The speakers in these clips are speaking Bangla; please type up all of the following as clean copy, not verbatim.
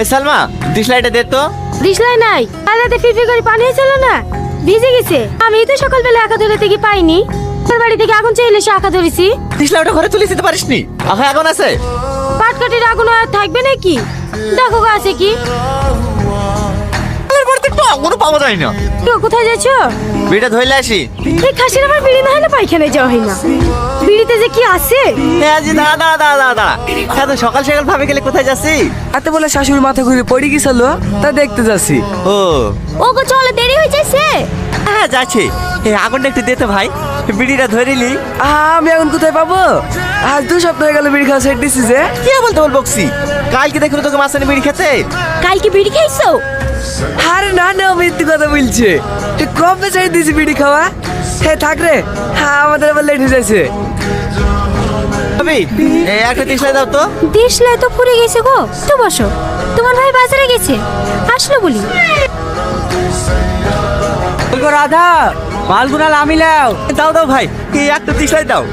এই সালমা ডিসলাইটা দে তো। দিশলাই নাই, আলাদা ফিরফি করে পানি ছিল না, ভিজে গেছে। আমি তো সকালবেলা আঁকা ধরে থেকে পাইনি, তোর বাড়ি থেকে আগুন চাইলে সে আঁকা ধরেছি। ডিসলাইটা ঘরে তুলে দিতে পারিসনি? আহা আগুন আছে। পাটকাঠির আগুন আর থাকবে নাকি? দেখো গো আছে কি। আমার বাড়িতে তো আগুনও পাওয়া যায় না। কেউ কোথায় যাচ্ছ? বিড়িটা ধইলে আসি। এই খাসির আবার বিড়ি না হলে পায়খানায় যাওয়া হয় না। বিড়িতে যে কি আছে। হ্যাঁ জি, দাঁড়া দাঁড়া দাঁড়া দাঁড়া দাঁড়া। হ্যাঁ তো সকাল সকাল ভাবে গেলে কোথায় যাচ্ছি? এত বলে শাশুড়ি মাথা ঘুরে পড়ে গেছিল, তা দেখতে যাচ্ছি। ও ও গো চলো, দেরি হয়ে যাচ্ছে। হ্যাঁ যাচ্ছি। এই আগুনটা একটু দে তো ভাই, বিড়িটা ধরিলি। আমি এখন কোথায় পাবো? আজ 2 সপ্তাহ হয়ে গেল বিড়ি খাওয়া ছেড়ে দিছি যে। কি বলতে বল বকছি? কালকে দেখলো তোকে মাছানি বিড়ি খেতে। কালকে বিড়ি খাইছো? আরে না না, মিথ্যে কথা বলছে। কবে ছেড়ে দিছি বিড়ি খাওয়া? হ্যাঁ থাক রে, হ্যাঁ আমাদের আবার লেট হয়ে যাচ্ছে। ভাবি এই একটা ডিসলাই দাও তো। দিশলাই তো পুড়ে গেছে গো। তো বসো, তোমার ভাই বাজারে গেছে, আসলো বলি। রাধা মালগুলা নামিলাও। দাও দাও ভাই, এই একটা ডিসলাই দাও।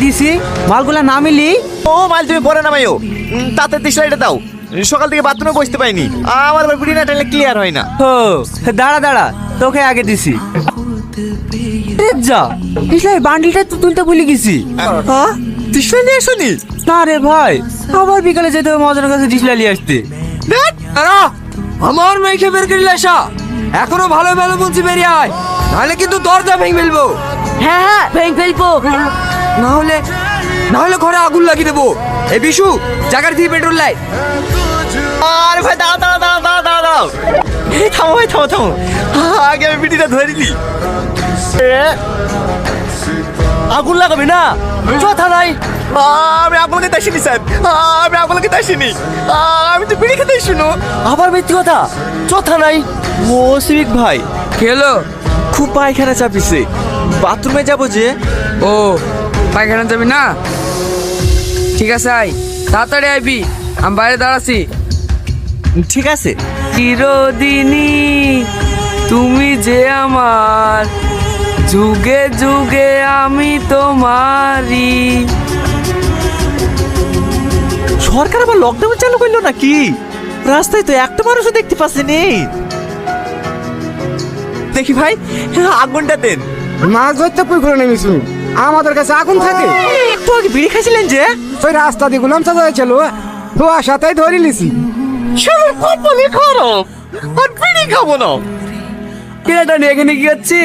দিছি মালগুলা নামিলি। ও মাল তুমি পরে নামাইও। তাতে ডিসলাইটা দাও। সকাল থেকে বাথরুমে বসতে পাইনি, আমার আবার বিড়ি না টানলে ক্লিয়ার হয় না। ও দাঁড়া দাঁড়া, তোকে আগে দিছি। এ যা, ইসলাই বান্ডিলটা তো তুলতে ভুলে গেছি। হ্যাঁ ডিসলাই নিয়ে এসনি? না রে ভাই, আবার বিকালে যেতে হবে মজার কাছে ডিসলাই নিয়ে আসতে। আমার মেয়েকে বের করে আসা। এখনো ভালো ভালো বলছি, বেরিয়ে আয়, নাহলে কিন্তু দরজা ভেঙে ফেলবো। হ্যাঁ হ্যাঁ ভেঙে ফেলবো। না হলে ঘরে আগুন লাগিয়ে দেবো। এ বিশু, জাগার দিয়ে পেট্রোল লাই। আরে ভাই দাঁড়াও দাঁড়াও দাঁড়াও দাঁড়াও দাঁড়াও দাঁড়াও। এই থামো ভাই থামো থামো, আগে আমি বিড়িটা ধরিনি। আগুন লাগাবি না, কথা নাই। আমি আপনাকে আসিনি স্যার, আমি আপনাকে আসিনি, আমি তো বিড়ি খেতে শুনো। আবার মিথ্যে কথা, কথা নাই। ও সিভিক ভাই, খেলো। খুব পায়খানা চাপিছে, বাথরুমে যাবো যে। ও পায়খানা যাবি না? ঠিক আছে আয়, তাড়াতাড়ি আইবি, আমি বাইরে দাঁড়াচ্ছি। ঠিক আছে। চিরদিনই তুমি যে আমার, যুগে যুগে আমি তোমারই। সরকার আবার লকডাউন চালু করলো নাকি? রাস্তায় তো একটা মানুষও দেখতে পাচ্ছিনি। দেখি ভাই, আগুনটা দেন। মাছ ধরতে পুকুরে নেমেছি, আমাদের কাছে আগুন থাকে। একটু আগে বিড়ি খাইছিলেন যে? ওই রাস্তা দিয়ে গুলাম চাচা হয়েছিল, তো সাথেই ধরে নিছি। সবার কপালে খারাপ, আর বিড়ি খাবো না। কিরাটা নিয়ে এখানে কি হচ্ছে?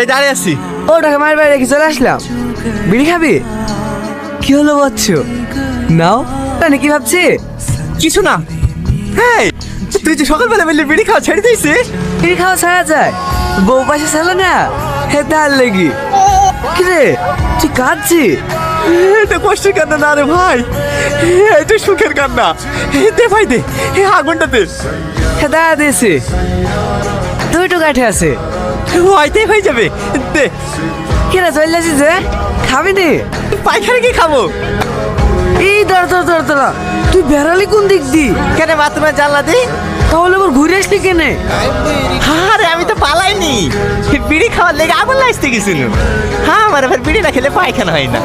এই দাঁড়িয়ে আছি। ওটাকে মায়ের বাইরে রেখে চলে আসলাম। বিড়ি খাবি? কি হলো বচ্চ, নাও। তাহলে কি ভাবছি? কিছু না। হ্যাঁ তুই যে সকালবেলা বললি বিড়ি খাওয়া ছেড়ে দিয়েছি। বিড়ি খাওয়া ছাড়া যায়? বউ পাশে ছিল না, হে তার লেগে। কিরে তুই কাঁদছি? এটা কষ্টের কান্না না রে ভাই, এটা সুখের কান্না। দে ভাই দে, আগুনটা দে। হে দাঁড়া দিয়েছি, 2টো কাঠে আছে। হয়তেই হয়ে যাবে, দে। কিরা চলে আসিস যে, খাবি নি? পায়খানা কি খাবো? এই দাঁড়া দাঁড়া দাঁড়া দাঁড়া, তুই বেড়ালি কোন দিক দি? কেন বাথরুমে জানলা দি? তাহলে আবার ঘুরে আসলি কেনে? আরে আমি তো পালাইনি, বিড়ি খাওয়ার লেগে আগুন লাগতে গেছিল। হ্যাঁ আমার আবার বিড়ি না খেলে পায়খানা হয় না।